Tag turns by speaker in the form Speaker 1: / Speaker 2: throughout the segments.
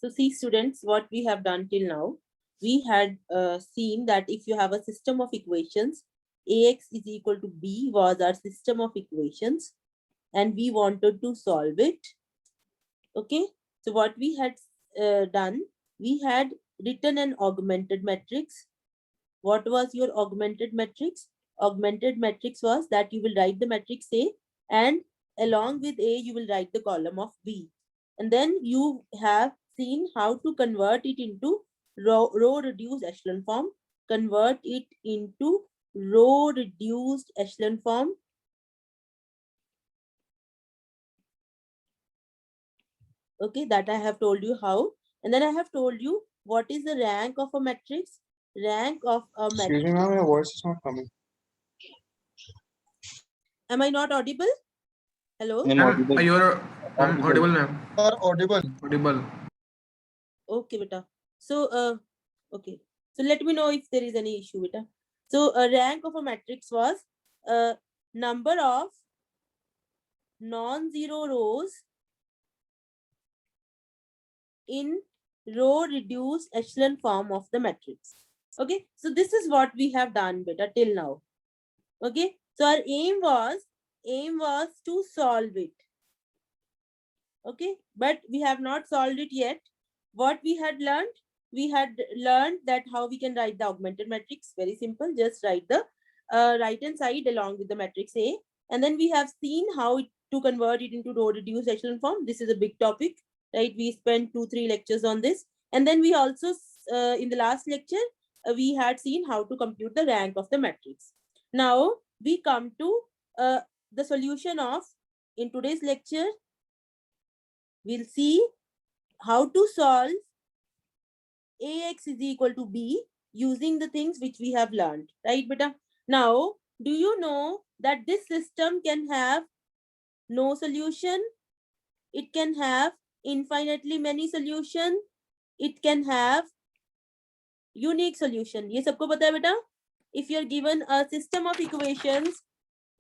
Speaker 1: So see students, what we have done till now, we had seen that if you have a system of equations, Ax is equal to B was our system of equations and we wanted to solve it. Okay, so what we had done, we had written an augmented matrix. What was your augmented matrix? Augmented matrix was that you will write the matrix A and along with A, you will write the column of B. And then you have seen how to convert it into row reduced echelon form. Convert it into row reduced echelon form. Okay, that I have told you how. And then I have told you what is the rank of a matrix. Rank of a matrix.
Speaker 2: Excuse me, ma'am, your voice is not coming.
Speaker 1: Am I not audible? Hello?
Speaker 3: I'm audible.
Speaker 4: You're audible, ma'am.
Speaker 2: Are audible.
Speaker 4: Audible.
Speaker 1: Okay, beta. So, okay. So let me know if there is any issue, beta. So, rank of a matrix was number of non-zero rows in row reduced echelon form of the matrix. Okay. So this is what we have done, beta, till now. Okay. So our aim was to solve it. Okay. But we have not solved it yet. What we had learned? We had learned that how we can write the augmented matrix. Very simple. Just write the right hand side along with the matrix A. And then we have seen how to convert it into row reduced echelon form. This is a big topic, right? We spent 2-3 lectures on this. And then we also, in the last lecture, we had seen how to compute the rank of the matrix. Now we come to the solution of, in today's lecture, we'll see how to solve Ax is equal to B using the things which we have learned, right, beta? Now, do you know that this system can have no solution? It can have infinitely many solution. It can have unique solution. ये सबको पता है बेटा? If you're given a system of equations,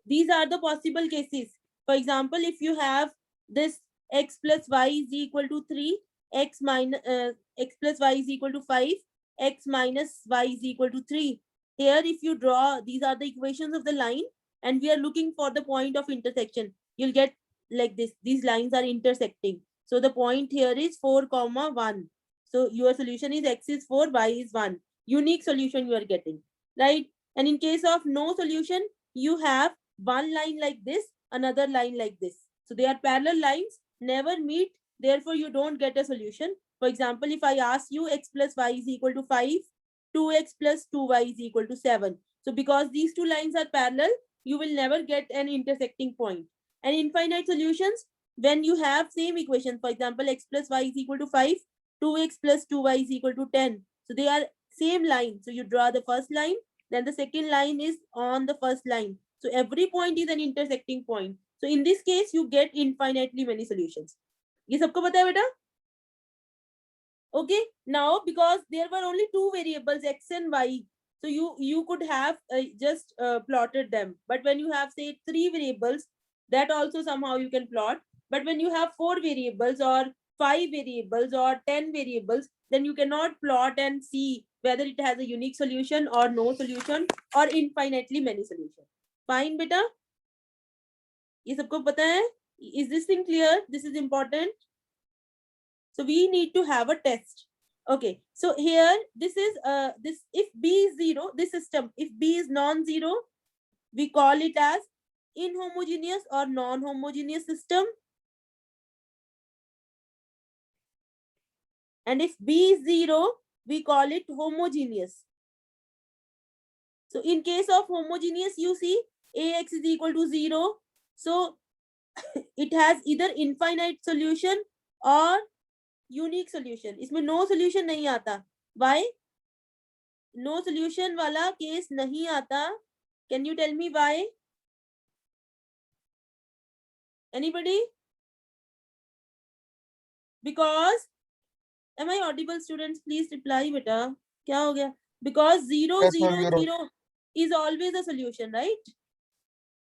Speaker 1: these are the possible cases. For example, if you have this x plus y is equal to 3, x plus y is equal to 5, x minus y is equal to 3. Here, if you draw, these are the equations of the line, and we are looking for the point of intersection. You'll get like this. These lines are intersecting. So the point here is 4, 1. So your solution is x is 4, y is 1. Unique solution you are getting, right? And in case of no solution, you have one line like this, another line like this. So they are parallel lines, never meet, therefore you don't get a solution. For example, if I ask you x plus y is equal to 5, 2x plus 2y is equal to 7. So because these two lines are parallel, you will never get an intersecting point. And infinite solutions, when you have same equation, for example, x plus y is equal to 5, 2x plus 2y is equal to 10. So they are same line. So you draw the first line, then the second line is on the first line. So every point is an intersecting point. So in this case, you get infinitely many solutions. ये सबको पता है बेटा? Okay. Now, because there were only two variables, x and y, so you could have just plotted them. But when you have say 3 variables, that also somehow you can plot. But when you have 4 variables or 5 variables or 10 variables, then you cannot plot and see whether it has a unique solution or no solution or infinitely many solutions. Fine, beta? ये सबको पता है? Is this thing clear? This is important. So we need to have a test. Okay. So here, this is this. If B is 0, this system. If B is non-zero, we call it as inhomogeneous or non-homogeneous system. And if B is 0, we call it homogeneous. So in case of homogeneous, you see Ax is equal to 0. So it has either infinite solution or unique solution. इसमें no solution नहीं आता. Why? No solution वाला case नहीं आता. Can you tell me why? Anybody? Because, am I audible, students? Please reply, beta. क्या हो गया? Because 0,
Speaker 2: Yes,
Speaker 1: 0,
Speaker 2: ma'am, you're
Speaker 1: 0 is always a solution, right?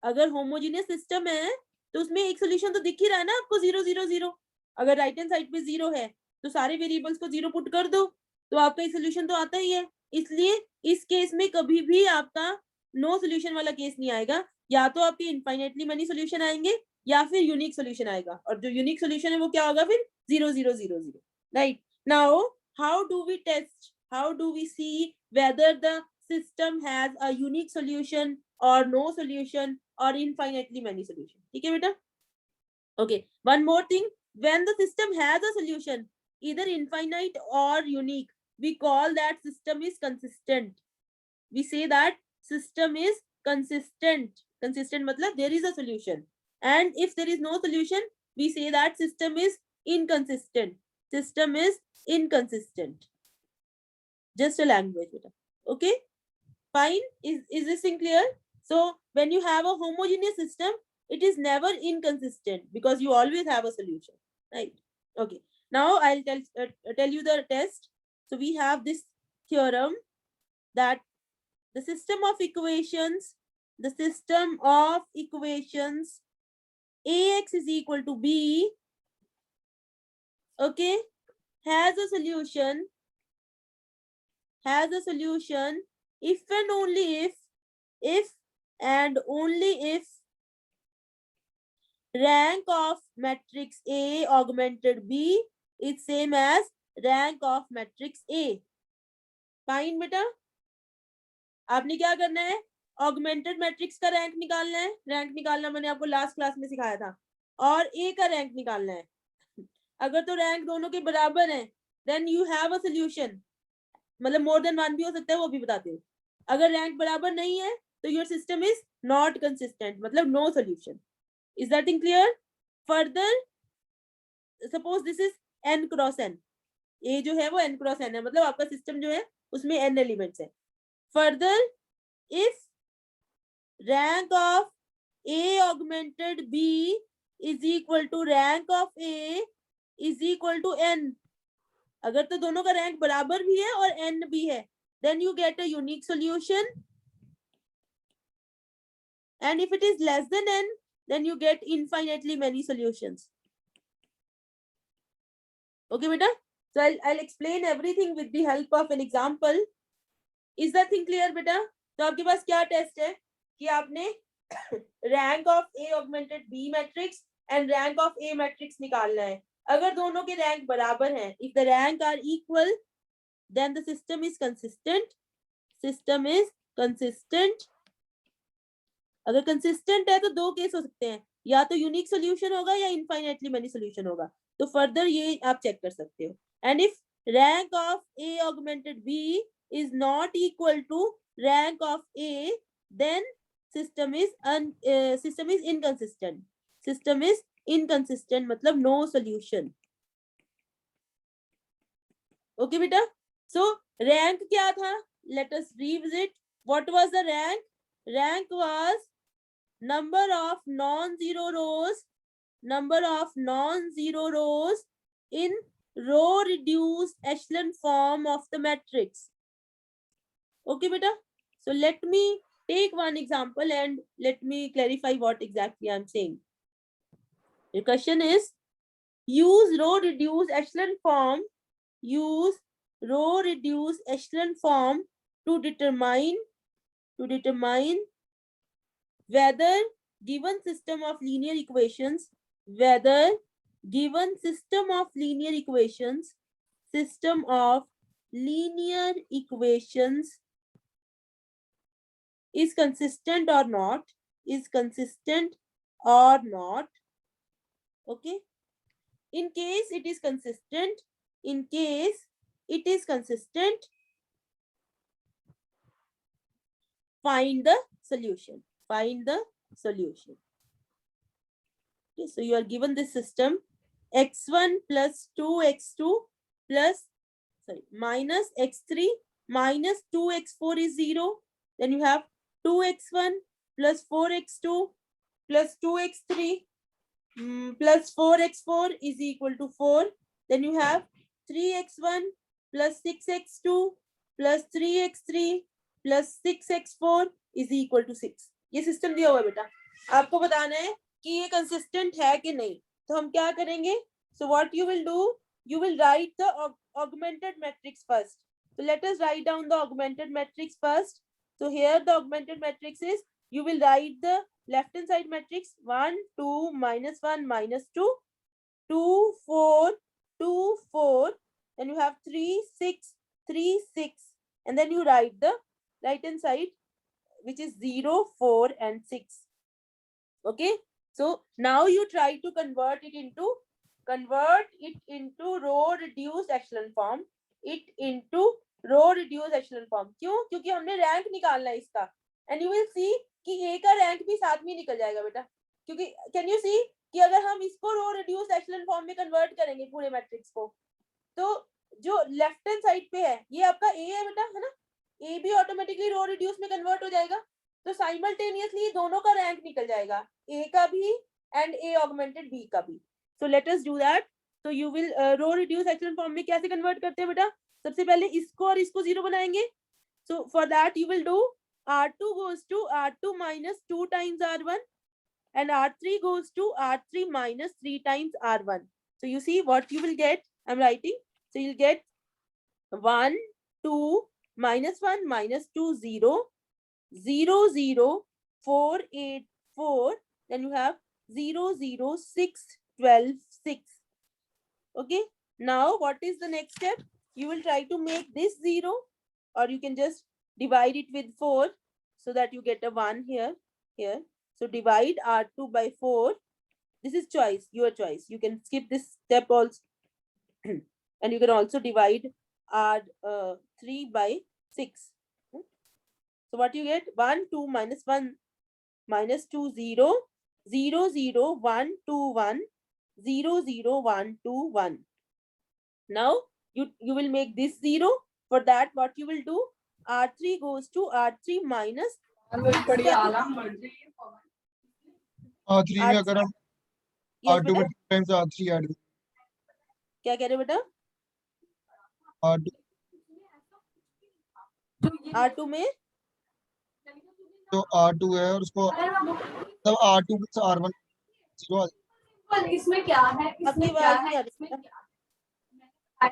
Speaker 1: अगर homogeneous system है तो उसमें एक solution तो दिख ही रहा है ना आपको 0, 0, 0. अगर right hand side पे 0 है तो सारे वेरिएबल्स को 0 पुट कर दो तो आपका सोल्यूशन तो आता ही है। इसलिए इस केस में कभी भी आपका नो सोल्यूशन वाला केस नहीं आएगा, या तो आपके इनफाइनाइटली मेनी सोल्यूशन आएंगे या फिर यूनिक सोल्यूशन आएगा, और जो यूनिक सोल्यूशन है वो क्या होगा फिर 0 0 0 0। Right, now how do we test, how do we see whether the system has a unique solution और नो सोल्यूशन और इनफाइनाइटली मेनी सोल्यूशन? ठीक है बेटा। Okay, one more thing, when the system has a solution either infinite or unique, we call that system is consistent. We say that system is consistent. Consistent matlab there is a solution, and if there is no solution we say that system is inconsistent. System is inconsistent, just a language beta. Okay, fine, is this thing clear? So when you have a homogeneous system, it is never inconsistent because you always have a solution, right? Okay, now I'll tell you the test. So we have this theorem that the system of equations ax is equal to b, okay, has a solution if and only if and only if rank of matrix A augmented B is same as rank of matrix A. Fine बेटा, आपने क्या करना है, augmented matrix का rank निकालना है। Rank निकालना मैंने आपको लास्ट क्लास में सिखाया था, और ए का रैंक निकालना है। अगर तो रैंक दोनों के बराबर है then you have a solution, मतलब मोर देन वन भी हो सकता है, वो भी बताते हो। अगर रैंक बराबर नहीं है तो your system is not consistent, मतलब no solution. Is that thing clear? Further suppose this is n cross n, A जो है वो n क्रॉस n है, मतलब आपका सिस्टम जो है उसमें n एलिमेंट्स है। Further if rank of A augmented B is equal to rank of A is equal to n, अगर तो दोनों का रैंक बराबर भी है और n भी है, then you get a unique solution, and if it is less than n then you get infinitely many solutions. Okay beta, so I'll explain everything with the help of an example. Is that thing clear beta? तो आपके पास क्या test है कि आपने rank of A augmented B matrix and rank of A matrix निकालना है। अगर दोनों के रैंक बराबर हैं, if the rank are equal then the system is consistent. System is consistent. अगर कंसिस्टेंट है तो दो केस हो सकते हैं, या तो यूनिक सोल्यूशन होगा या इनफाइनाइटली मेनी सोल्यूशन होगा। तो फर्दर ये आप चेक कर सकते हो। And if rank of A augmented B is not equal to rank of A, then system is inconsistent. System is inconsistent मतलब no solution. Okay बेटा, so rank क्या था? Let us revisit. What was the rank? Rank was number of non-zero rows in row reduced echelon form of the matrix. Okay beta, so let me take one example and let me clarify what exactly I'm saying. The question is, use row reduced echelon form to determine whether given system of linear equations is consistent or not, okay? In case it is consistent, find the solution. Okay, so you are given this system x1 plus 2x2 plus minus x3 minus 2x4 is 0. Then you have 2x1 plus 4x2 plus 2x3 plus 4x4 is equal to 4. Then you have 3x1 plus 6x2 plus 3x3 plus 6x4 is equal to 6. ये system दिया हुआ है बेटा, आपको बताना है कि ये कंसिस्टेंट है कि नहीं। तो हम क्या करेंगे? So what you will do, you will write the augmented matrix first. So let us write down the augmented matrix first. So here the augmented matrix is, you will write the left hand side matrix 1, 2, -1, -2, 2, 4, 2, 4. Then you have 3, 6, 3, 6. And then you write the right hand side, which is 0, 4, and 6. Okay. So now you try to convert it into row reduced echelon form. Row reduced echelon form. क्यों? क्योंकि हमने rank निकालना है इसका. And you will see कि A का rank भी साथ में निकल जाएगा बेटा. क्योंकि can you see कि अगर हम इसको रो रिड्यूस एचेलॉन फॉर्म में कन्वर्ट करेंगे पूरे मैट्रिक्स को, तो जो लेफ्ट हैंड साइड पे है ये आपका ए है बेटा, है ना. ए भी ऑटोमेटिकली रो रिड्यूस में कन्वर्ट हो जाएगा. तो साइमल्टेनियसली दोनों का रैंक निकल जाएगा, ए का भी एंड ए ऑगमेंटेड बी का भी. So let us do that. तो you will row reduce echelon form में कैसे कन्वर्ट करते हैं बेटा? सबसे पहले इसको और इसको जीरो बनाएंगे. So for that you will do R2 goes to R2 minus 2 times R1 and R3 goes to R3 minus 3 times R1. So you see what you will get. I'm writing. So you'll get 1, 2, -1, -2, 0, 0, 0, 4, 8, 4. Then you have 0, 0, 6, 12, 6. Okay. Now what is the next step? You will try to make this 0, or you can just divide it with 4 so that you get a 1 here. So divide R2 by 4. This is choice, your choice. You can skip this step also. And you can also divide R3 by 6. So what you get? 1, 2, -1, -2, 0, 0, 0, 1, 2, 1, 0, 0, 1, 2, 1. Now you will make this 0. For that, what you will do? R3 goes to R3 minus.
Speaker 2: R3 में अगर हम R2 में times R3 add करें,
Speaker 1: क्या कह रहे बेटा? R2 में
Speaker 2: तो R2 है और उसको तब R2 प्लस R1 0
Speaker 3: इसमें क्या है?
Speaker 1: अपनी आवाज नहीं आ रही.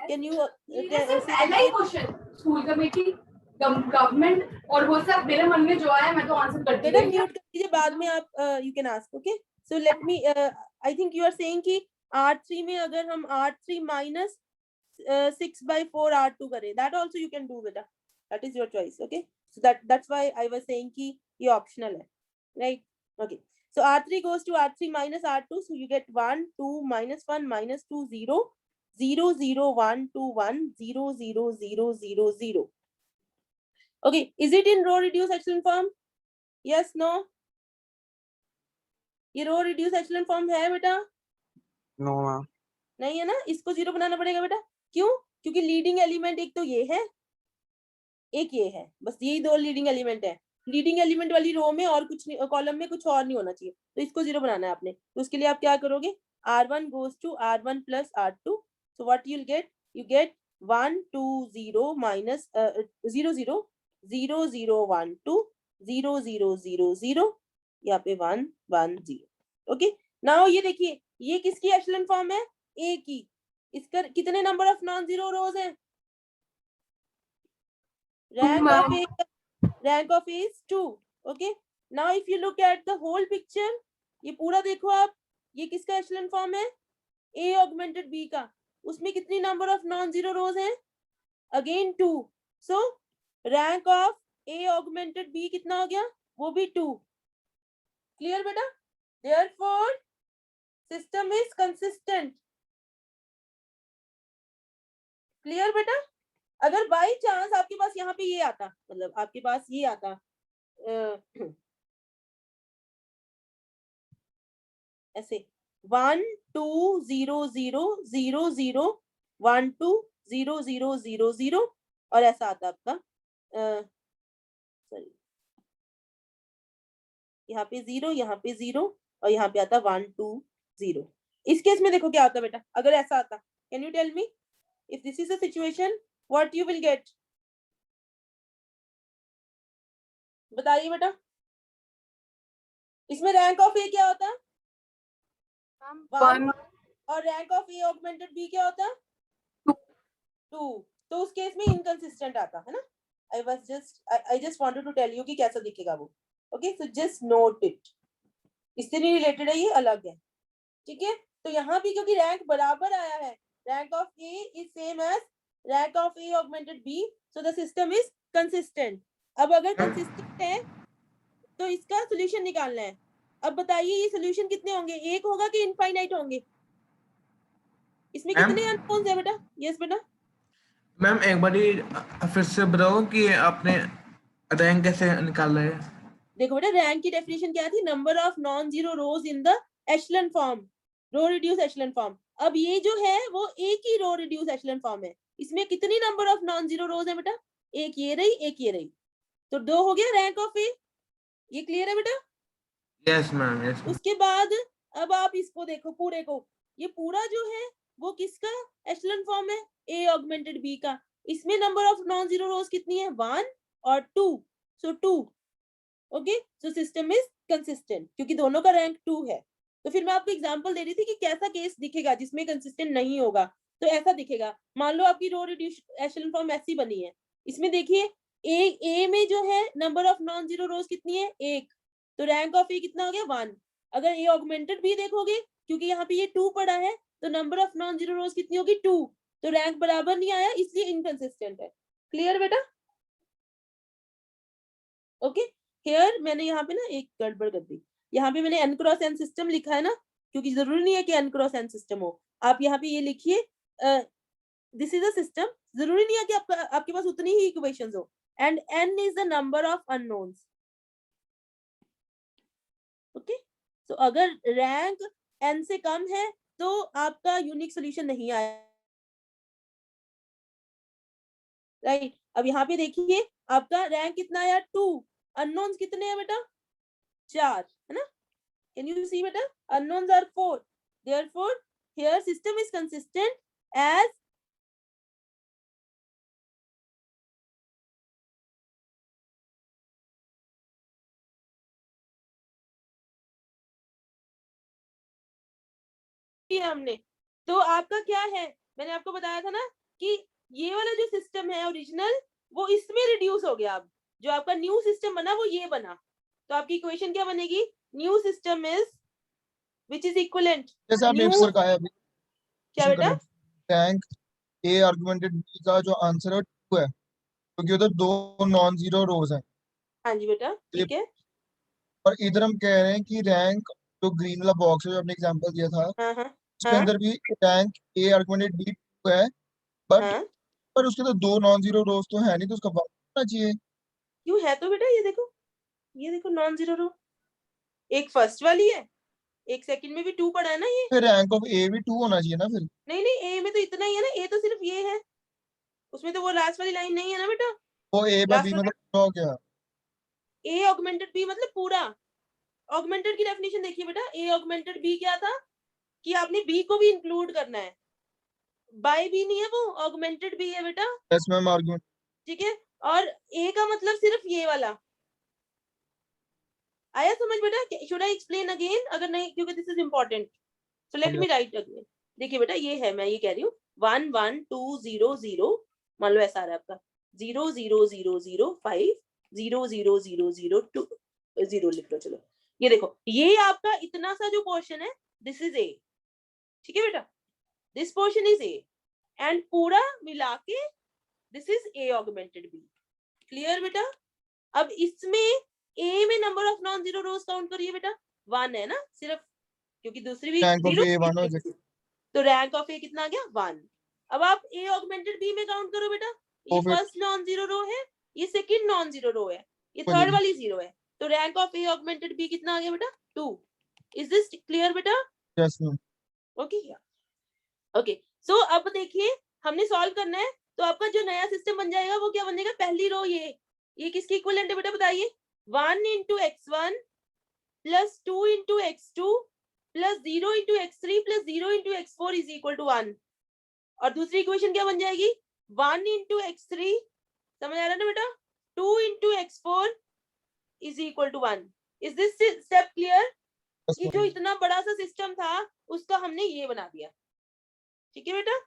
Speaker 1: Can you
Speaker 3: पहला ही क्वेश्चन स्कूल कमेटी गवर्नमेंट और वो सब मेरे मन में जो आया मैं तो आंसर कर
Speaker 1: बेटा म्यूट कर दीजिए, बाद में आप you can ask. Okay. So let me I think you are saying कि R3 में अगर हम R3 minus 6 by 4 R2 करें, that also you can do बेटा. That is your choice. Okay. So that's why I was saying कि ये optional है, right? Okay. So R3 goes to R3 minus R2. So you get 1, 2, -1, -2, 0, 0, 0, 1, 2, 1, 0, 0, 0, 0, 0. Okay. Is it in row reduced echelon form? Yes, no? ये रो reduce echelon form है बेटा?
Speaker 2: No ma'am.
Speaker 1: नहीं है ना. इसको 0 बनाना पड़ेगा बेटा. क्यों? क्योंकि लीडिंग एलिमेंट एक तो ये है, एक ये है. बस यही 2 लीडिंग एलिमेंट है. लीडिंग एलिमेंट वाली रो में और कुछ नहीं, कॉलम में कुछ और नहीं होना चाहिए. तो इसको 0 बनाना है आपने. तो उसके लिए आप क्या करोगे? R1 goes to R1 plus R2. So what you'll get? You get 1, 2, 0 minus 0, 0, 0, 0, 1, 2, 0, 0, 0, 0. यहाँ पे 1, 1, 0. ओके. नाउ ये देखिए, ये किसकी एचेलॉन फॉर्म है? ए की. इसका कितने number of non zero rows हैं? Rank of A is 2. Okay. Now if you look at the whole picture, ये पूरा देखो आप, ये किसका एचेलॉन फॉर्म है? ए ऑगमेंटेड बी का. उसमें कितनी number of non zero rows हैं? Again 2. So rank of A augmented B कितना हो गया? वो भी 2. क्लियर बेटा? Therefore, system is consistent. Clear बेटा? अगर बाई चांस आपके पास यहाँ पे ये आता, मतलब आपके पास ये आता ऐसे 1, 2, 0, 0, 0, 0, 1, 2, 0, 0, 0, 0 और ऐसा आता आपका सॉरी, यहाँ पे 0, यहाँ पे 0 और यहाँ पे आता 1, 2, 0. इस केस में देखो क्या होता बेटा, अगर ऐसा आता. Can you tell me if this is the situation, what you will get? बताइए बेटा. इसमें रैंक ऑफ ए क्या होता है? 1. और rank of A augmented B क्या होता है? 2, तो उस केस में इनकंसिस्टेंट आता है ना. I just wanted to tell you कि कैसा दिखेगा वो. Okay, so just note it. इससे नहीं रिलेटेड है, ये अलग है. ठीक है, तो यहाँ भी क्योंकि रैंक बराबर आया है, rank of A is same as rank of A augmented B, so the system is consistent. अब अगर consistent है तो इसका सोल्यूशन निकालना है. अब बताइए ये सोल्यूशन कितने होंगे, एक होगा कि इनफाइनाइट होंगे? इसमें
Speaker 4: मैम?
Speaker 1: कितने अननोन्स है बेटा? यस बेटा.
Speaker 4: मैम एक बार फिर से बताओ कि आपने रैंक कैसे निकाला है.
Speaker 1: देखो बेटा, रैंक की डेफिनेशन क्या थी? Number of non zero rows in the echelon form, row reduce echelon form. अब ये जो है वो एक ही रो रिड्यूस एशलन फॉर्म है. इसमें कितनी नंबर ऑफ नॉन जीरो रोज है बेटा? एक ये रही, एक ये रही, तो 2 हो गया रैंक ऑफ ए. ये क्लियर है बेटा?
Speaker 4: Yes ma'am, yes.
Speaker 1: उसके बाद अब आप इसको देखो पूरे को, ये पूरा जो है वो किसका एशलन फॉर्म है? ए ऑगमेंटेड बी का. इसमें नंबर ऑफ नॉन जीरो रोज कितनी है? 1 और 2, सो 2. Okay, so system is consistent क्योंकि दोनों का रैंक 2 है. तो फिर मैं आपको एग्जांपल दे रही थी कि कैसा केस दिखेगा जिसमें कंसिस्टेंट नहीं होगा. तो ऐसा दिखेगा, मान लो आपकी रो रिड्यूस एशलन फॉर्म ऐसी बनी है. इसमें देखिए ए में जो है नंबर ऑफ नॉन जीरो रोज कितनी है? 1, तो रैंक ऑफ ए कितना हो गया? 1. अगर ए ऑगमेंटेड भी देखोगे, क्योंकि यहाँ पे ये 2 पड़ा है, तो नंबर ऑफ नॉन जीरो रोज कितनी होगी? 2. तो रैंक बराबर नहीं आया, इसलिए इनकंसिस्टेंट है. क्लियर बेटा? ओके, हियर मैंने यहाँ पे ना एक गड़बड़ कर दी. यहाँ पे मैंने n क्रॉस n सिस्टम लिखा है ना, क्योंकि जरूरी नहीं है कि n क्रॉस n सिस्टम हो. आप यहाँ पे ये लिखिए दिस इज अ सिस्टम. जरूरी नहीं है कि आपके पास उतनी ही इक्वेशंस हो. And n is the number of unknowns. Okay, so अगर रैंक n से कम है तो आपका यूनिक सोल्यूशन नहीं आया. राइट, अब यहाँ पे देखिए आपका रैंक कितना आया? 2. अननोन्स कितने हैं बेटा? 4 है ना. कैन यू सी बेटा? Unknowns are 4. therefore here system is consistent as हमने. तो आपका क्या है, मैंने आपको बताया था ना कि ये वाला जो सिस्टम है ओरिजिनल, वो इसमें रिड्यूस हो गया. अब जो आपका न्यू सिस्टम बना वो ये बना. तो आपकी इक्वेशन क्या बनेगी? New system is which is equivalent.
Speaker 2: जैसे आपने
Speaker 1: न्यू
Speaker 2: आंसर कहा है अभी,
Speaker 1: क्या बेटा?
Speaker 2: रैंक ए आर्गुमेंटेड बी का जो आंसर है 2 है, क्योंकि उधर 2 नॉन जीरो रोज हैं.
Speaker 1: हाँ जी बेटा, ठीक है.
Speaker 2: और इधर हम कह रहे हैं कि रैंक जो ग्रीन वाला बॉक्स है जो आपने एग्जांपल दिया था,
Speaker 1: हाँ हाँ
Speaker 2: उसके
Speaker 1: हाँ
Speaker 2: अंदर भी रैंक ए आर्गुमेंटेड बी 2 है, बट
Speaker 1: हाँ.
Speaker 2: पर उसके तो 2 नॉन जीरो रोज तो है नहीं, तो उसका 1 होना चाहिए.
Speaker 1: क्यों है? तो बेटा ये देखो नॉन जीरो रो, एक फर्स्ट वाली है, एक सेकंड में भी 2 पड़ा है ना. ये
Speaker 2: फिर रैंक ऑफ ए भी 2 होना चाहिए ना फिर.
Speaker 1: नहीं नहीं, ए में तो इतना ही है ना. ए तो सिर्फ ये है, उसमें तो वो लास्ट वाली लाइन नहीं है ना बेटा.
Speaker 2: वो ए बाय बी
Speaker 1: लास्ट
Speaker 2: मतलब पूरा हो गया.
Speaker 1: ए ऑगमेंटेड बी मतलब पूरा. ऑगमेंटेड की डेफिनेशन देखिए बेटा. ए ऑगमेंटेड बी क्या था कि आपने बी को भी इंक्लूड करना है. बाय बी नहीं है वो, ऑगमेंटेड बी है बेटा.
Speaker 2: Yes ma'am, argument.
Speaker 1: ठीक है, और ए का मतलब सिर्फ ये वाला. आया समझ बेटा? Should I explain again? अगर नहीं, क्योंकि this is important, so let me right again. देखिए बेटा, ये है, मैं ये कह रही हूँ 1 1 2 0 0, मान लो ऐसा आ रहा है आपका 0 0 0 0 5 0 0 0 0 2 0 लिख लो. चलो ये देखो, ये आपका इतना सा जो पोर्शन है, दिस इज ए. ठीक है बेटा, this portion is A, and पूरा मिला के this is A augmented B. Clear बेटा? अब इसमें ए में number of non zero rows count करिए बेटा. 1 है ना सिर्फ, क्योंकि दूसरी भी
Speaker 2: रैंक ऑफ ए 1 हो
Speaker 1: 0,
Speaker 2: जाएगा.
Speaker 1: तो रैंक ऑफ ए कितना आ गया? 1. अब आप ए ऑगमेंटेड बी में काउंट करो बेटा. ये
Speaker 2: तो फिर-
Speaker 1: फर्स्ट नॉन जीरो रो है, ये सेकंड नॉन जीरो रो है, ये
Speaker 2: हो
Speaker 1: थर्ड
Speaker 2: जाएगा.
Speaker 1: वाली 0 है. तो rank of A augmented B कितना आ गया बेटा? 2. इज दिस क्लियर बेटा?
Speaker 2: Yes ma'am.
Speaker 1: Okay, okay. So अब देखिए, हमने सॉल्व करना है. तो आपका जो नया सिस्टम बन जाएगा वो क्या बनेगा? पहली रो ये किसकी इक्विवेलेंट है बेटा? बताइए. 1 into x1 plus 2 into x2 plus 0 into x3 plus 0 into x4 is equal to 1. और दूसरी इक्वेशन क्या बन जाएगी? 1 into x3, समझ आ रहा है ना बेटा? 2 into x4 is equal to 1. Is this step clear?
Speaker 2: Yes,
Speaker 1: ये जो इतना बड़ा सा सिस्टम था उसका हमने ये बना दिया. ठीक है बेटा?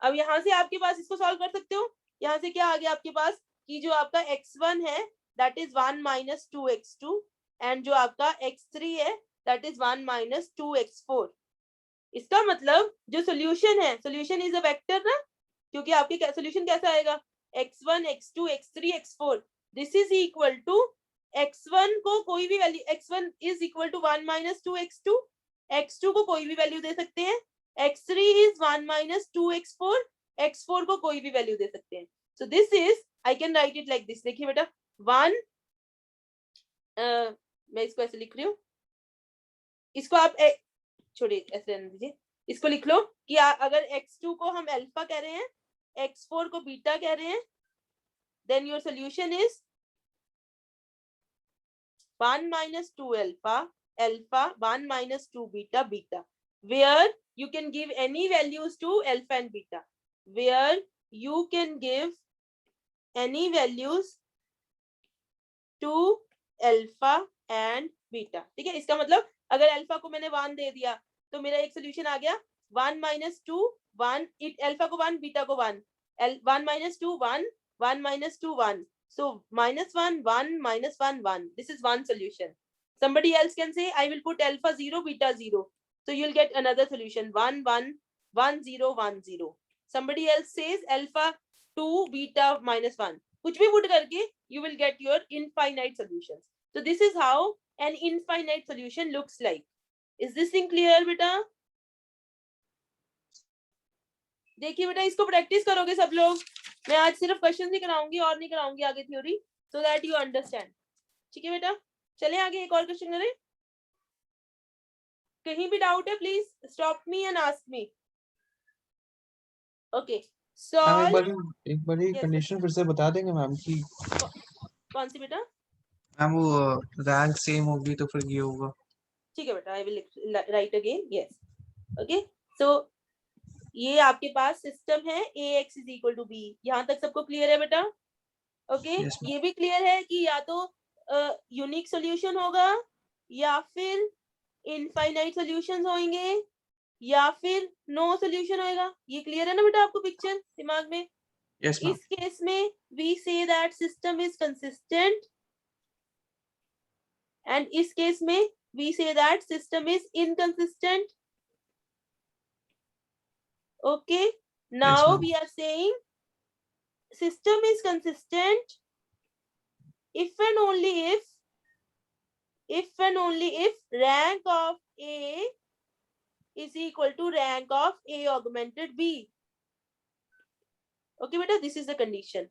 Speaker 1: अब यहाँ से आपके पास इसको सॉल्व कर सकते हो। यहाँ से क्या आ गया आपके पास कि जो आपका x1 है that is 1 minus 2x2 and जो आपका x3 है दैट इज 1 माइनस 2x4। इसका मतलब जो सोल्यूशन है, सोल्यूशन इज अ वेक्टर ना, क्योंकि आपके सोल्यूशन कैसा आएगा x1 x2 x3 x4 this is equal to x1 को कोई भी value, x1 is equal to 1 minus 2x2, x2 को कोई भी वैल्यू दे सकते हैं, x3 is 1 minus 2x4, x4 को कोई भी वैल्यू दे सकते हैं। So this is I can write it like this. देखिए बेटा 1 मैं इसको ऐसे लिख रही हूँ, इसको आप छोड़िए ऐसे रहने दीजिए, इसको लिख लो कि अगर x2 को हम अल्फा कह रहे हैं, x4 को बीटा कह रहे हैं, then your solution is 1 minus 2 alpha, alpha, 1 minus 2 beta, beta, where you can give any values to alpha and beta, where you can give any values to alpha and beta। ठीक है, इसका मतलब अगर alpha को मैंने 1 दे दिया तो मेरा एक सोल्यूशन आ गया 1 माइनस 2 1, अल्फा को 1 बीटा को 1, 1 minus 2 1 1 minus 2 1, so minus 1 1 minus 1 1, this is one solution। Somebody else can say I will put alpha 0 beta 0, so you'll get another solution 1 1 1 0 1 0। Somebody else says alpha 2 beta minus 1, कुछ भी put करके you will get your infinite solutions। So this is how an infinite solution looks like। Is this thing clear बेटा? देखिए बेटा इसको practice करोगे सब लोग, मैं आज सिर्फ क्वेश्चन ही कराऊंगी और नहीं कराऊंगी आगे theory, so that you understand. ठीक है बेटा, चले आगे एक और क्वेश्चन करें। कहीं भी डाउट है please stop me and ask me. Okay solve.
Speaker 5: एक बारी कंडीशन फिर से बता देंगे मैम की
Speaker 1: कौन सी बेटा?
Speaker 5: मैम वो रैंक सेम होगी तो फिर ये होगा।
Speaker 1: ठीक है बेटा, I will write again. Yes okay, so ये आपके पास सिस्टम है ax is equal to B, यहाँ तक सबको क्लियर है बेटा? Okay
Speaker 5: Yes, ma'am.
Speaker 1: ये भी क्लियर है कि या तो यूनिक सॉल्यूशन होगा या फिर इनफाइनाइट सॉल्यूशंस होंगे या फिर नो सॉल्यूशन होएगा। ये क्लियर है ना बेटा आपको पिक्चर दिमाग में?
Speaker 5: Yes, ma'am.
Speaker 1: इस केस में we see that system is consistent and इस केस में we see that system is inconsistent. Okay, now
Speaker 5: ma'am.
Speaker 1: we are saying system is consistent if and only if rank of A is equal to rank of A augmented B। Okay बेटा, this is the condition।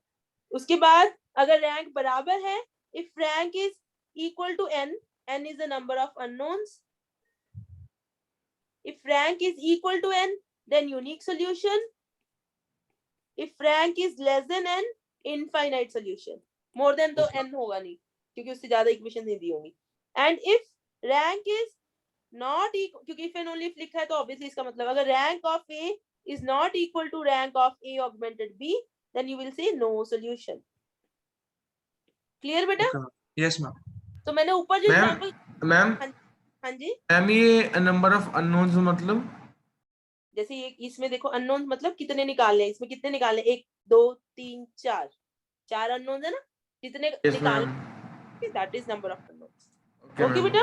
Speaker 1: उसके बाद अगर rank बराबर है, if rank is equal to n, n is the number of unknowns, if rank is equal to n then unique solution, if rank is less than n infinite solution, more than तो n होगा नहीं क्योंकि उससे ज्यादा equation नहीं दी होंगी। and if rank is not equal, क्योंकि if and only if लिखा है तो obviously इसका मतलब अगर rank of A is not equal to rank of A augmented B then you will say no solution। clear बेटा?
Speaker 5: Okay, ma'am. Yes, ma'am.
Speaker 1: तो मैंने ऊपर जो एग्जांपल,
Speaker 4: मैम
Speaker 1: हाँ जी,
Speaker 4: मैम ये नंबर ऑफ अननोन्स मतलब
Speaker 1: जैसे ये इसमें देखो अननोन मतलब कितने निकालने हैं, इसमें कितने निकालने, 1 2 3 4, 4 अननोन है ना, कितने निकालने, that is number of unknowns. Okay बेटा,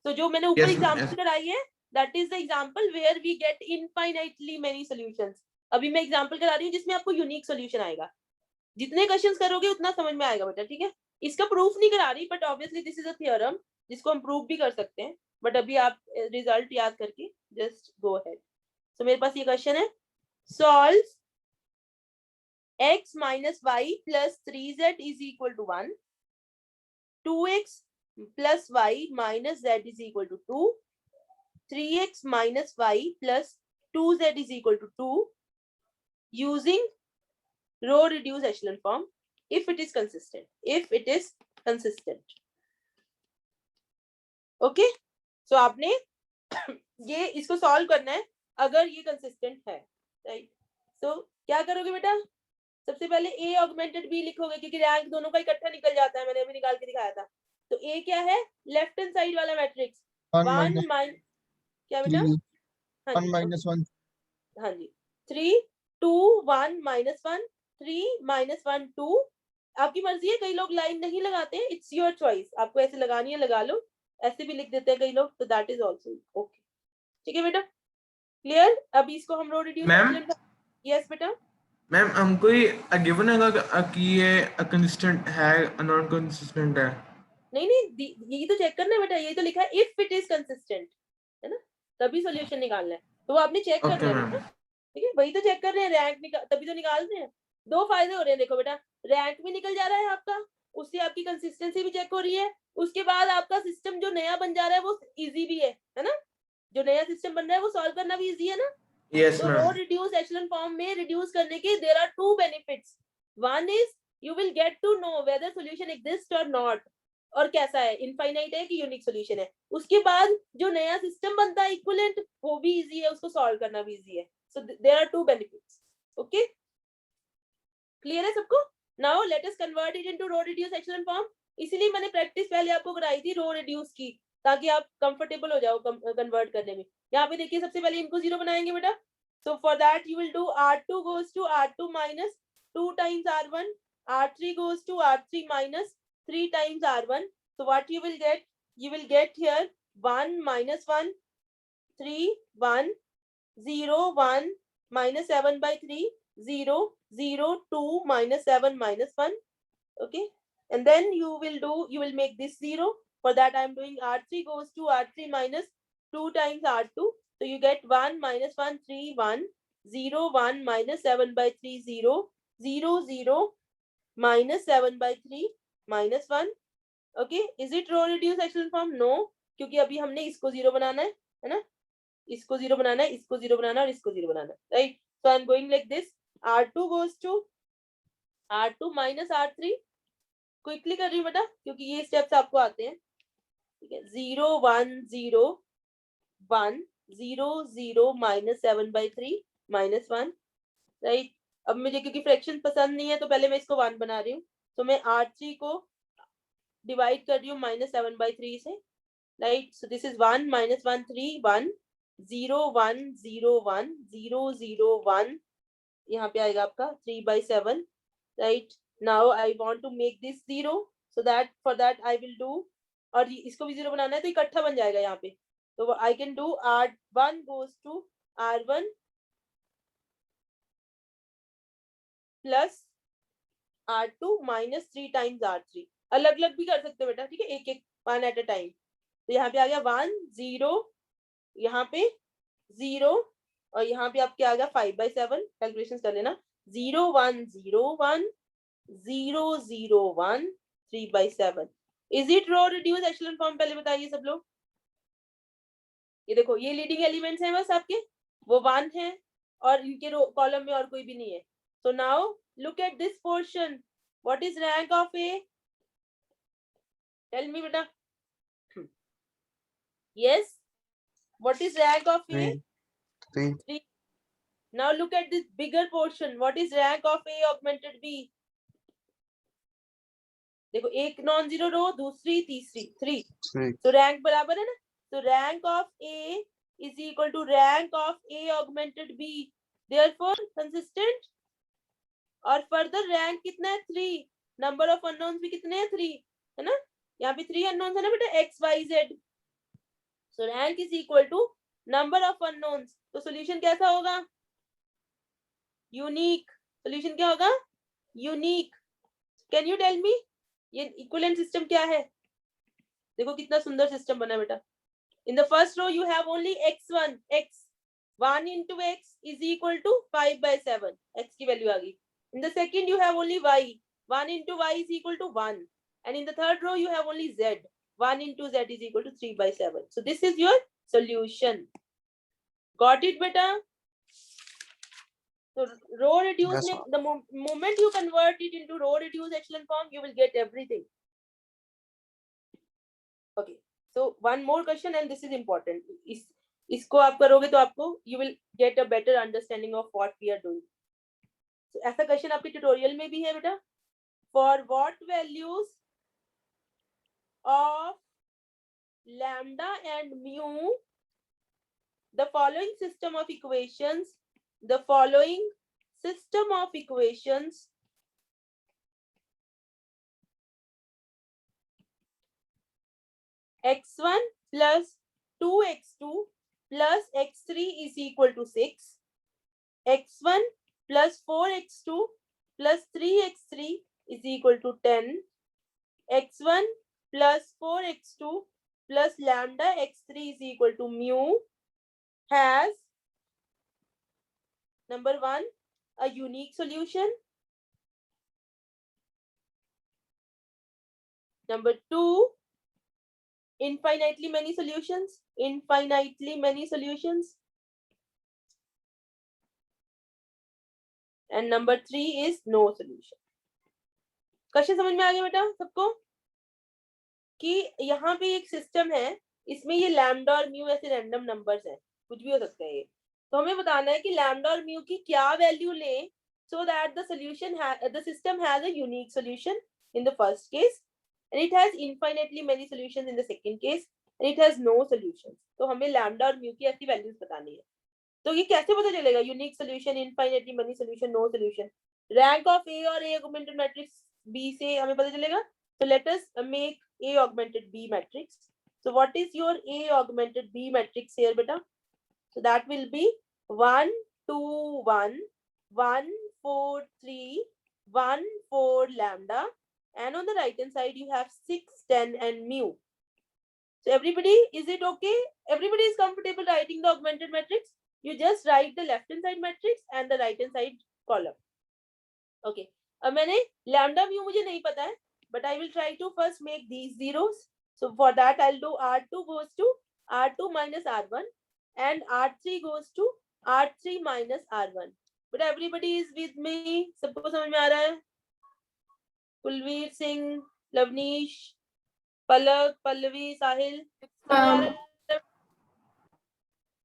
Speaker 1: तो जो मैंने ऊपर एग्जांपल कराई है that is the example where we get infinitely many solutions. अभी मैं एग्जांपल करा रही हूँ जिसमें आपको यूनिक सॉल्यूशन आएगा। जितने क्वेश्चंस करोगे उतना समझ में आएगा बेटा, ठीक है? इसका प्रूफ नहीं करा रही but obviously this is a theorem जिसको हम प्रूफ भी कर सकते हैं, बट अभी आप रिजल्ट याद करके जस्ट गो अहेड। तो मेरे पास ये क्वेश्चन है, solve x minus y plus 3z is equal to 1, 2x plus y minus z is equal to 2, 3x minus y plus 2z is equal to 2 using row reduced echelon form if it is consistent, if it is consistent। okay, so आपने ये इसको solve करना है अगर ये consistent है, right? तो क्या करोगे बेटा? सबसे पहले a ऑगमेंटेड b लिखोगे क्योंकि रैंक दोनों का इकट्ठा निकल जाता है, मैंने अभी निकाल के दिखाया था। तो a क्या है? लेफ्ट हैंड साइड वाला मैट्रिक्स 1 माइनस क्या बेटा?
Speaker 2: 1 minus 1,
Speaker 1: हाँ जी 3 2 1 -1 3 -1 2। आपकी मर्जी है, कई लोग लाइन नहीं लगाते हैं, इट्स योर चॉइस, आपको ऐसे लगानी है लगा लो, ऐसे भी लिख देते हैं कई लोग, तो दैट इज आल्सो ओके। ठीक है बेटा, क्लियर? अभी इसको हम रो रिड्यूस
Speaker 4: मैम?
Speaker 1: एचलन। यस बेटा।
Speaker 4: मैम हमको ये गिवन है कि ये कंसिस्टेंट है नॉन कंसिस्टेंट है?
Speaker 1: नहीं नहीं, यही तो चेक करना है बेटा, यही तो लिखा है इफ इट इज कंसिस्टेंट, है ना, तभी सॉल्यूशन निकालना है, तो वो आपने चेक करना
Speaker 4: ओके
Speaker 1: है
Speaker 4: मैम।
Speaker 1: बेटा। ठीक है, वही तो चेक कर रहे हैं, रैंक तभी तो निकाल रहे हैं। दो फायदे हो रहे हैं, देखो बेटा, रैंक भी निकल जा रहा है आपका, उससे आपकी कंसिस्टेंसी भी चेक हो रही है, उसके बाद आपका सिस्टम जो नया बन जा रहा है वो इजी भी है ना, जो नया सिस्टम बन रहा है वो सॉल्व करना भी इजी है ना।
Speaker 4: यस
Speaker 1: तो row
Speaker 4: ma'am.
Speaker 1: Reduce echelon form में रिड्यूस करने के there are two benefits. One is you will get to know whether solution exist और नॉट, और कैसा है, इनफाइनाइट है कि यूनिक सॉल्यूशन है। उसके बाद जो नया सिस्टम बनता है इक्विवेलेंट, वो भी इजी है, उसको सॉल्व करना भी इजी है। So there are two benefits. Okay, clear है सबको? Now let us convert it into row reduce echelon form. इसीलिए मैंने प्रैक्टिस पहले आपको कराई थी रो रिड्यूस की, ताकि आप कंफर्टेबल हो जाओ कन्वर्ट करने में। यहाँ पे देखिए, सबसे पहले इनको जीरो बनाएंगे बेटा, so for that you will do r2 goes to r2 minus 2 times r1, r3 goes to r3 minus 3 times r1. So what you will get here 1 minus 1 3 1 0 1 minus 7 by 3 0 0 2 minus 7 minus 1. Okay, and then you will make this 0. For that I am doing r3 goes to r3 minus 2 times r2. So you get 1 minus 1 3 1 0 1 minus 7 by 3 0 0 0 minus 7 by 3 minus 1. Okay, is it row reduced echelon form? No, क्योंकि अभी हमने इसको zero बनाना है ना, इसको zero बनाना है, इसको zero बनाना है और इसको जीरो बनाना है, right? So I am going like this, r2 goes to r2 minus r3। Quickly कर रही हूँ बेटा, क्योंकि ये स्टेप्स आपको आते हैं। ठीक है, 0 1 0 1 0 0 minus 7 by 3 minus 1, राइट? अब मुझे क्योंकि फ्रैक्शन पसंद नहीं है, तो पहले मैं इसको 1 बना रही हूँ, तो मैं r3 को डिवाइड कर रही हूँ -7/3 से, right? So this is 1 minus 1 3 1 0 1 0 1 0 0 1, यहाँ पे आएगा आपका 3/7, right? Now I want to make this 0, so that for that I will do, और इसको भी 0 बनाना है तो इकट्ठा बन जाएगा यहाँ पे, तो I can do r1 goes to r1 plus r2 minus 3 times r3। अलग अलग भी कर सकते हो बेटा, ठीक है, एक एक वन एट अ टाइम। तो यहाँ पे आ गया 1 0, यहाँ पे 0, और यहाँ पे आपके आ गया 5/7, कैलकुलेशन कर लेना, 0 1 0 1 0 0 1 3/7। Is it row reduce echelon form? पहले बताइए सब लोग। ये देखो, ये लीडिंग एलिमेंट्स हैं बस आपके, वो 1 है, और इनके कॉलम में और कोई भी नहीं है। So now look at this portion, what is rank of A? Tell me बेटा। yes, what is rank of a?
Speaker 5: 3
Speaker 1: 3. Now look at this bigger portion, what is rank of a augmented b? देखो, एक non zero रो, दूसरी तीसरी 3,
Speaker 5: 3
Speaker 1: तो rank बराबर है ना, तो rank of A is equal to rank of A augmented B, therefore consistent. और फर्दर रैंक कितना है? 3। नंबर ऑफ अननोन्स भी कितने हैं? 3, है ना, यहाँ पे 3 अननोन्स है ना बेटा, x y z. So rank is equal to number of unknowns, तो सॉल्यूशन कैसा होगा? यूनिक। सॉल्यूशन क्या होगा? Unique. Can you tell me ये इक्विवेलेंट सिस्टम क्या है? देखो कितना सुंदर सिस्टम बना है बेटा। In the first row you have only x1, x 1 into x is equal to 5/7, x की वैल्यू आ गई। In the second you have only y, 1 into y is equal to 1, and in the third row you have only z, 1 into z is equal to 3/7. So this is your solution. Got it beta? So row reduce,
Speaker 5: Yes,
Speaker 1: the moment you convert it into row reduce echelon form, you will get everything. Okay, so one more question, and this is important. इसको आप करोगे तो आपको you will get a better understanding of what we are doing. So ऐसा question आपके tutorial में भी है बेटा। For what values of lambda and mu, the following system of equations, the following system of equations x1 plus 2x2 plus x3 is equal to 6, x1 plus 4x2 plus 3x3 is equal to 10, x1 plus 4x2 plus lambda x3 is equal to mu has number 1 a unique solution, number 2 infinitely many solutions, and number 3 is no solution. Question समझ में आ गया बेटा सबको कि यहाँ पे एक system है, इसमें ये लैम्डा और म्यू ऐसे रैंडम नंबर्स हैं, कुछ भी हो सकता है ये, तो हमें बताना है कि लैम्डा और म्यू की क्या वैल्यू लें so that the system has a unique solution in the first case and it has infinitely many solutions in the second case and it has no solutions. तो हमें लैम्डा और mu की ऐसी values बतानी है. तो ये कैसे पता चलेगा? Unique solution, infinitely many solution, no solution. Rank of A और ए ऑगमेंटेड मैट्रिक्स बी से हमें पता चलेगा. So let us make A augmented B matrix. So what is your A augmented B matrix here, beta? So that will be 1, 2, 1, 1, 4, 3, 1, 4 lambda, and on the right hand side you have 6, 10, and mu. So everybody, is it okay? Everybody is comfortable writing the augmented matrix? You just write the left hand side matrix and the right hand side column. Okay. अब मैंने lambda mu मुझे नहीं पता है, but I will try to first make these zeros. So for that I'll do R2 goes to R2 minus R1 and R3 goes to R3 minus R1. But everybody is with me. सबको समझ में आ रहा है? कुलवीर सिंह, लवनीश, पलक, पल्लवी, साहिल,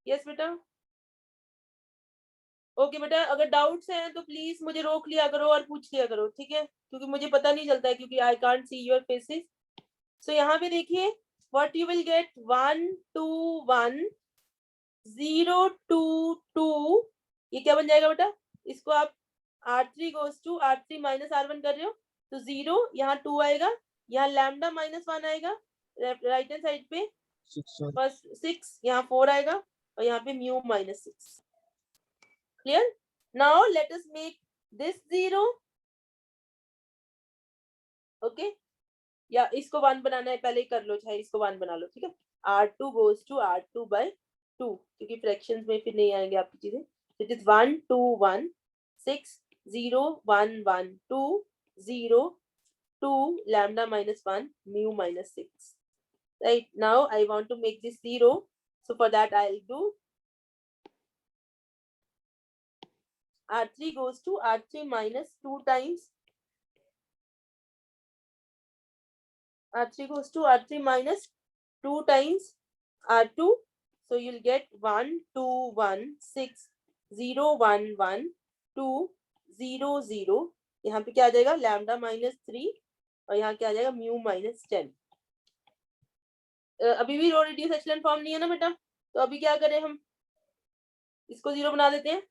Speaker 1: yes बेटा. Okay बेटा, अगर doubts हैं तो प्लीज मुझे रोक लिया करो और पूछ लिया करो, ठीक है? क्योंकि मुझे पता नहीं चलता है, क्योंकि I can't see your faces. So यहाँ पे देखिए व्हाट यू विल गेट 1 2 1 0 2 2. ये क्या बन जाएगा बेटा? इसको आप R3 goes to R3 minus R1 कर रहे हो तो 0, यहाँ 2 आएगा, यहाँ लैम्डा माइनस 1 आएगा राइट हैंड साइड पे, 6, यहाँ 4 आएगा और यहाँ पे mu minus 6. Clear? Now let us make this 0. Okay? या इसको 1 बनाना है, पहले ही कर लो, चाहे इसको 1 बना लो, ठीक है? R2 goes to R2 by 2, क्योंकि फ्रैक्शंस में फिर नहीं आएंगे आपकी चीजें. It is 1 2 1 6 0 1 1 2 0 2 lambda minus 1 mu minus 6. Right now I want to make this 0, so for that I'll do R3 goes to R3 minus 2 times R3 goes to R3 minus 2 times R2. So you'll get 1 2 1 6 0 1 1 2 0 0. यहाँ पे क्या आ जाएगा? Lambda minus 3 और यहाँ क्या आ जाएगा? Mu minus 10. अभी भी रो रिड्यूस एचेलॉन फॉर्म नहीं है ना बेटा, तो अभी क्या करें हम? इसको 0 बना देते हैं.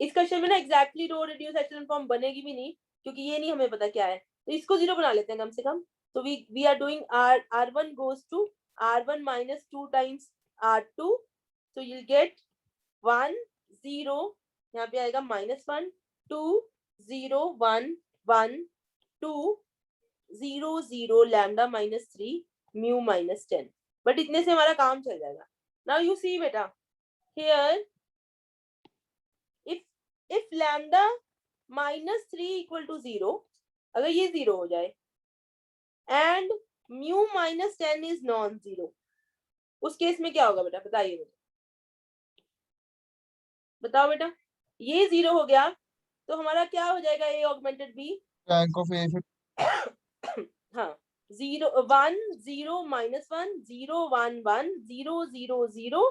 Speaker 1: इस क्वेश्चन में ना एग्जैक्टली रो रिड्यूस एचेलॉन फॉर्म बनेगी भी नहीं, क्योंकि ये नहीं हमें पता क्या है, तो इसको 0 बना लेते हैं कम से कम. तो we are doing R1 goes to R1 minus 2 times R2, so you'll get 1 0, यहाँ पे आएगा -1 2 0 1 1 2 0 0 lambda minus 3 mu minus 10. But इतने से हमारा काम चल जाएगा. Now you see बेटा, here if lambda minus 3 equal to 0, अगर ये 0 हो जाए and mu minus 10 is non-zero, उस केस में क्या होगा बेटा? बताइए मुझे, बताओ बेटा. ये 0 हो गया तो हमारा क्या हो जाएगा? A augmented B,
Speaker 2: rank of A.
Speaker 1: हाँ 0 1 0 -1 0 1 1 0 0 0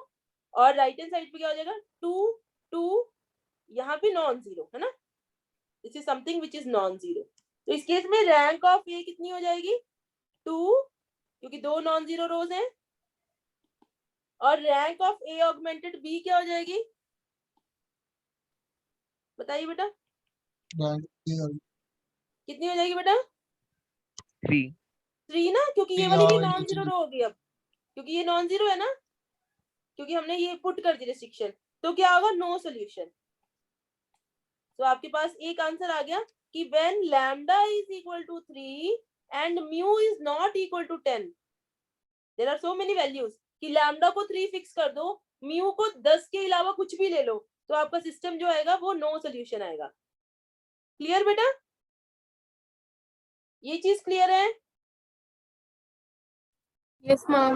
Speaker 1: और राइट हैंड साइड पे क्या हो जाएगा? 2 2, यहाँ पे नॉन जीरो है ना. This is something which is non zero. तो इस केस में रैंक ऑफ ए कितनी हो जाएगी? 2, क्योंकि 2 नॉन जीरो रोज हैं. और rank of A augmented B क्या हो जाएगी? बताइए बेटा
Speaker 2: रैंक
Speaker 1: कितनी हो जाएगी बेटा?
Speaker 5: 3.
Speaker 1: 3 ना, क्योंकि ये वाली भी
Speaker 2: हाँ,
Speaker 1: नॉन जीरो रो होगी अब, क्योंकि ये नॉन जीरो है ना, क्योंकि हमने ये पुट कर दी रिस्ट्रिक्शन। तो क्या होगा? No solution. तो आपके पास एक आंसर आ गया कि when lambda is equal to 3 and mu is not equal to 10, there are so many values कि लैम्डा को 3 फिक्स कर दो, म्यू को 10 के अलावा कुछ भी ले लो, तो आपका सिस्टम जो आएगा वो नो सोल्यूशन आएगा। क्लियर बेटा? ये चीज क्लियर है?
Speaker 3: Yes ma'am.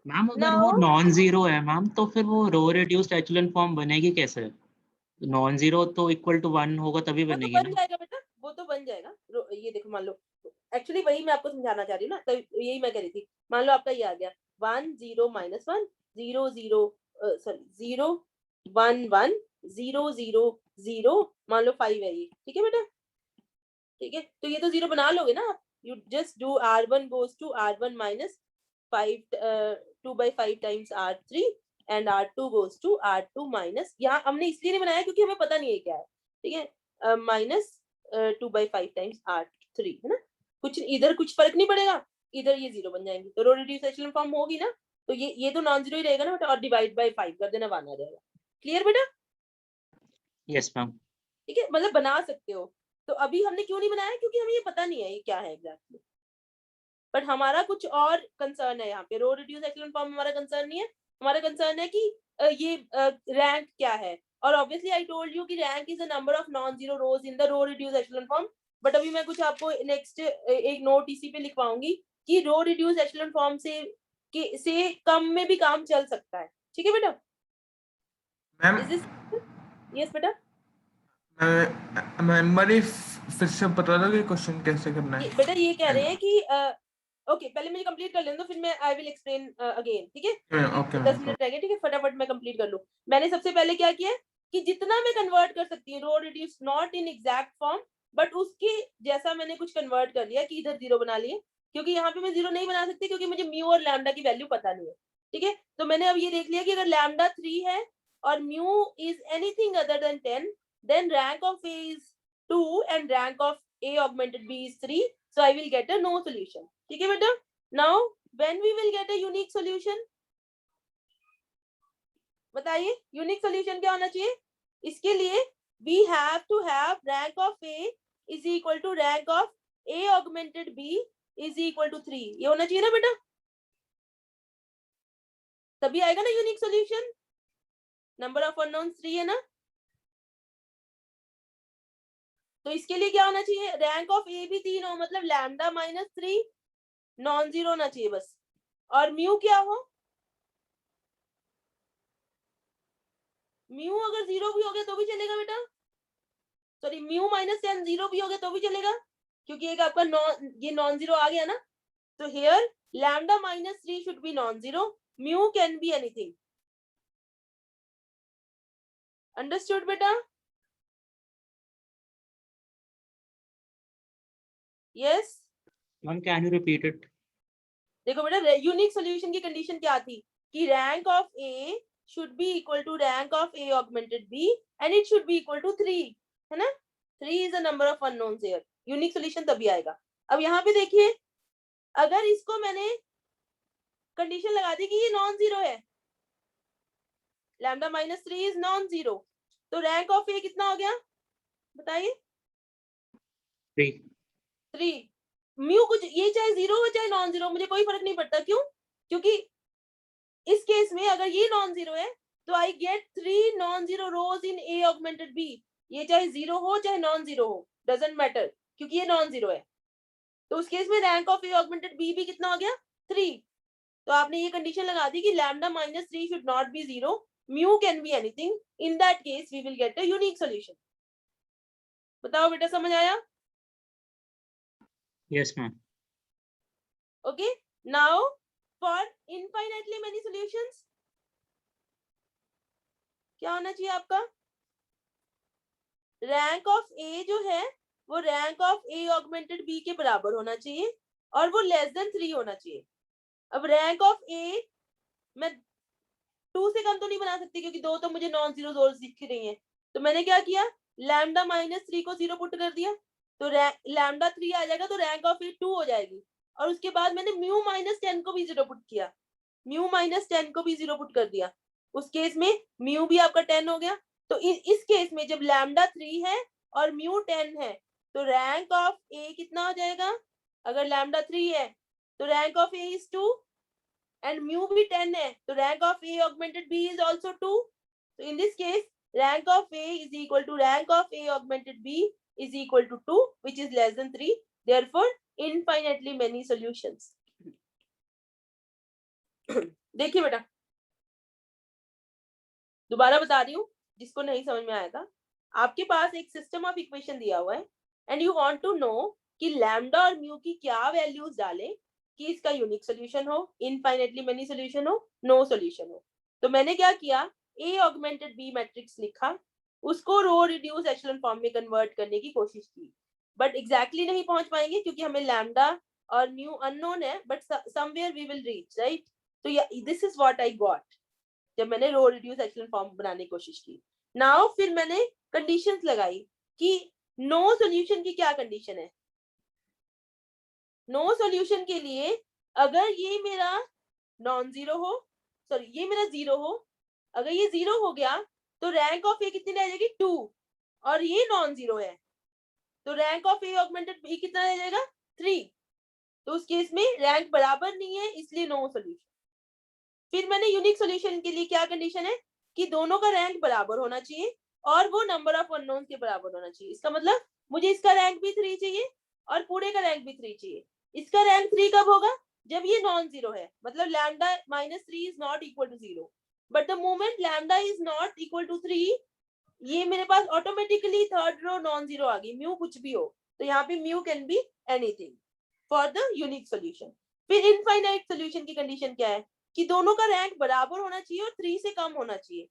Speaker 6: मैम अगर वो
Speaker 1: Now,
Speaker 6: नॉन जीरो है मैम तो फिर वो रो रिड्यूस्ड एचेलॉन फॉर्म बनेगी कैसे? नॉन जीरो तो इक्वल टू 1 होगा तभी
Speaker 1: वो तो
Speaker 6: बनेगी
Speaker 1: बन
Speaker 6: ना।
Speaker 1: जाएगा बेटा, वो तो बन जाएगा। ये देखो, मान लो, एक्चुअली वही मैं आपको समझाना चाह रही हूँ ना, तो यही मैं कह रही थी। मान लो आपका ये आ गया 1 0 -1 0 0 सॉरी 0 1 1 0 0 0, मान लो 5 है ये, ठीक है बेटा? ठीक है, तो ये तो 0 बना लोगे ना आप। You just do r1 goes to r1 minus 5 2/5 times r3 and r2 goes to r2 minus, यहाँ हमने इसलिए नहीं बनाया क्योंकि हमें पता नहीं है क्या है, ठीक है, माइनस 2/5 times r3 है ना। कुछ इधर कुछ फर्क नहीं पड़ेगा, इधर ये 0 बन जाएंगे, तो रो रिड्यूस एचेलॉन फॉर्म होगी ना, तो ये तो नॉन जीरो ही रहेगा ना बेटा, और डिवाइड बाय 5 कर देना, 1 आ जाएगा। क्लियर बेटा?
Speaker 6: Yes ma'am.
Speaker 1: ठीक है, मतलब बना सकते हो। तो अभी हमने क्यों नहीं बनाया? क्योंकि हमें ये पता नहीं है ये क्या है एग्जैक्टली। बट हमारा कुछ और कंसर्न है यहाँ पे, रो रिड्यूस एचेलॉन फॉर्म हमारा कंसर्न नहीं है। हमारा कंसर्न है कि ये रैंक क्या है, और ऑब्वियसली आई टोल्ड यू कि rank is the number of non zero rows in the row reduce echelon form. But अभी मैं कुछ आपको नेक्स्ट एक नोट इसी पे लिखवाऊंगी कि रो रिड्यूस एचेलॉन फॉर्म से कम में भी काम चल सकता है। ठीक है बेटा?
Speaker 4: मैम
Speaker 1: इज दिस यस बेटा?
Speaker 4: मैम बड़ी फिर से बता दो कि क्वेश्चन कैसे करना है।
Speaker 1: बेटा ये कह रहे हैं कि ओके, पहले मुझे कंप्लीट कर लेने दो, फिर मैं आई विल एक्सप्लेन अगेन। ठीक है,
Speaker 4: ओके
Speaker 1: 10 मिनट रह गए, ठीक है, फटाफट मैं कंप्लीट कर लूं। मैंने सबसे पहले क्या किया कि जितना मैं कन्वर्ट कर सकती हूँ row reduce not in exact form, but उसके जैसा मैंने कुछ कन्वर्ट कर लिया कि इधर 0 बना लिए, क्योंकि यहाँ पे मैं 0 नहीं बना सकती क्योंकि मुझे म्यू और लैम्डा की वैल्यू पता नहीं है। ठीक है, तो मैंने अब ये देख लिया कि अगर लैम्डा 3 है और mu is anything other than 10, then rank of A is 2 and rank of a augmented b is 3, so I will get a no solution. ठीक है बेटा? Now when we will get a unique solution, बताइए unique solution क्या होना चाहिए? इसके लिए we have to have rank of a is equal to rank of a augmented b is equal to 3, ये होना चाहिए ना बेटा? तभी आएगा ना unique solution. Number of unknowns 3 है ना, तो इसके लिए क्या होना चाहिए? रैंक ऑफ ए भी 3 हो, मतलब लैम्डा -3 नॉन जीरो होना चाहिए बस, और म्यू क्या हो? म्यू अगर 0 भी हो गया तो भी चलेगा बेटा, सॉरी म्यू -10 0 भी हो गया तो भी चलेगा, क्योंकि एक आपका ये नॉन जीरो आ गया ना। तो here lambda -3 should be non zero, mu can be anything. Understood बेटा? Yes?
Speaker 6: Ma'am can you repeat it?
Speaker 1: देखो बेटा, यूनिक सॉल्यूशन की कंडीशन क्या थी कि rank of A should be equal to rank of a augmented b and it should be equal to 3, है ना? 3 is the number of unknowns here. Unique solution तभी आएगा। अब यहाँ पे देखिए, अगर इसको मैंने कंडीशन लगा दी कि ये नॉन जीरो है, लैम्डा -3 इज नॉन जीरो, तो रैंक ऑफ ए कितना हो गया बताइए? 3। म्यू कुछ ये चाहे 0 हो चाहे नॉन जीरो, मुझे कोई फर्क नहीं पड़ता। क्यों? क्योंकि इस केस में अगर ये नॉन जीरो है तो I get 3 non zero rows in A augmented B. ये चाहे 0 हो चाहे नॉन जीरो हो, डजंट मैटर, क्योंकि ये नॉन जीरो है। तो उस केस में rank of A augmented B भी कितना हो गया? 3। तो आपने ये कंडीशन लगा दी कि lambda -3 should not be 0, mu can be anything, in that case we will get a unique solution. बताओ बेटा, समझ आया?
Speaker 6: Yes ma'am.
Speaker 1: Okay, now for infinitely many solutions क्या होना चाहिए आपका? रैंक ऑफ ए जो है वो rank of A augmented B के बराबर होना चाहिए और वो लेस देन 3 होना चाहिए। अब रैंक ऑफ ए मैं 2 से कम तो नहीं बना सकती क्योंकि 2 तो मुझे नॉन जीरो रोज दिख रही हैं, तो मैंने क्या किया, लैम्डा -3 को 0 पुट कर दिया, तो लैम्डा 3 आ जाएगा, तो रैंक ऑफ ए 2 हो जाएगी। और उसके बाद मैंने म्यू -10 को भी 0 पुट किया, म्यू -10 को भी 0 पुट कर दिया। उस केस में म्यू भी आपका 10 हो गया। तो इस केस में जब लैम्डा 3 है और म्यू 10 है, तो रैंक ऑफ ए कितना हो जाएगा? अगर लैम्डा 3 है तो rank of A is 2 and mu भी 10 है, तो rank of A augmented B is also 2। तो in this case rank of A is equal to rank of A augmented B is equal to 2, which is less than 3. Therefore, infinitely many solutions. देखिए बेटा, दोबारा बता रही हूँ जिसको नहीं समझ में आया था। आपके पास एक सिस्टम ऑफ इक्वेशन दिया हुआ है and you want to know कि लैम्डा और म्यू की क्या वैल्यूज डालें कि इसका यूनिक सोल्यूशन हो, इनफाइनेटली मेनी सोल्यूशन हो, नो सोल्यूशन हो। तो मैंने क्या किया, ए ऑगमेंटेड बी मैट्रिक्स लिखा, उसको रो रिड्यूस एचेलॉन फॉर्म में कन्वर्ट करने की कोशिश की, बट एग्जैक्टली नहीं पहुंच पाएंगे क्योंकि हमें लैम्डा और म्यू अननोन है, but somewhere we will reach, right. तो this is what I got जब मैंने रो रिड्यूस एचेलॉन फॉर्म बनाने की कोशिश की। नाउ फिर मैंने कंडीशंस लगाई कि नो सॉल्यूशन की क्या कंडीशन है। नो सॉल्यूशन के लिए अगर ये मेरा नॉन जीरो हो, सॉरी ये मेरा जीरो हो, अगर ये 0 हो गया तो रैंक ऑफ ए कितनी रह जाएगी? 2, और ये नॉन जीरो है तो rank of A augmented B कितना रह जाएगा? 3। तो उस केस में रैंक बराबर नहीं है, इसलिए नो सॉल्यूशन। फिर मैंने यूनिक सॉल्यूशन के लिए क्या कंडीशन है कि दोनों का रैंक बराबर होना चाहिए और वो नंबर ऑफ अननोन के बराबर होना चाहिए। इसका मतलब मुझे इसका रैंक भी 3 चाहिए और पूरे का रैंक भी 3 चाहिए। इसका रैंक 3 कब होगा? जब ये नॉन जीरो है, मतलब lambda -3 is not equal to 0। But the moment lambda is not equal to 3, ये मेरे पास automatically third row non zero आ गई, म्यू कुछ भी हो। तो यहाँ पे mu can be anything for the unique solution. फिर इनफाइनाइट सॉल्यूशन की कंडीशन क्या है कि दोनों का रैंक बराबर होना चाहिए और 3 से कम होना चाहिए।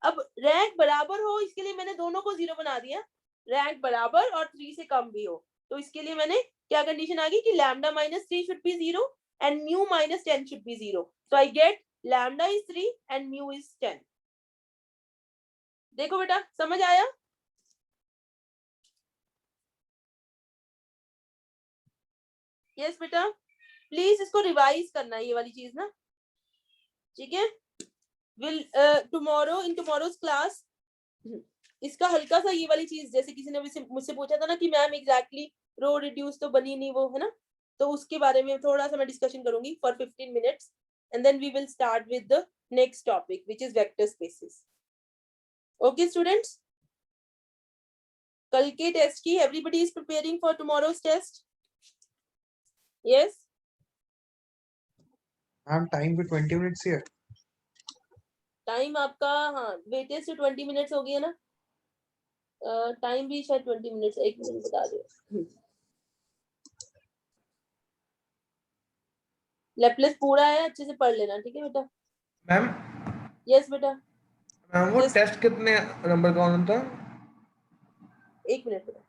Speaker 1: अब रैंक बराबर हो, इसके लिए मैंने दोनों को 0 बना दिया, रैंक बराबर और 3 से कम भी हो। तो इसके लिए मैंने क्या कंडीशन आ गई कि lambda -3 should B 0 and mu -10 should be 0। So I get lambda is 3 and mu is 10। देखो बेटा, समझ आया? यस बेटा, प्लीज इसको रिवाइज करना, ये वाली चीज ना, ठीक है। Will tomorrow in tomorrow's class इसका हल्का सा ये वाली चीज, जैसे किसी ने मुझसे पूछा था ना कि मैम एग्जैक्टली रो रिड्यूस तो बनी नहीं वो, है ना, तो उसके बारे में थोड़ा सा मैं डिस्कशन करूंगी for 15 minutes and then we will start with the next topic which is vector spaces. Okay students, कल के टेस्ट की everybody is preparing for tomorrow's test? Yes
Speaker 5: ma'am time भी 20 मिनट्स ही है।
Speaker 1: टाइम आपका, हाँ वेटेज से 20 minutes हो गया ना, टाइम भी शायद 20 मिनट्स, एक मिनट बता दो। लेप्लेस पूरा है, अच्छे से पढ़ लेना, ठीक है बेटा।
Speaker 4: मैम
Speaker 1: यस बेटा,
Speaker 4: मैम वो
Speaker 1: Yes.
Speaker 4: टेस्ट कितने नंबर का होना था?
Speaker 1: एक मिनट बेटा।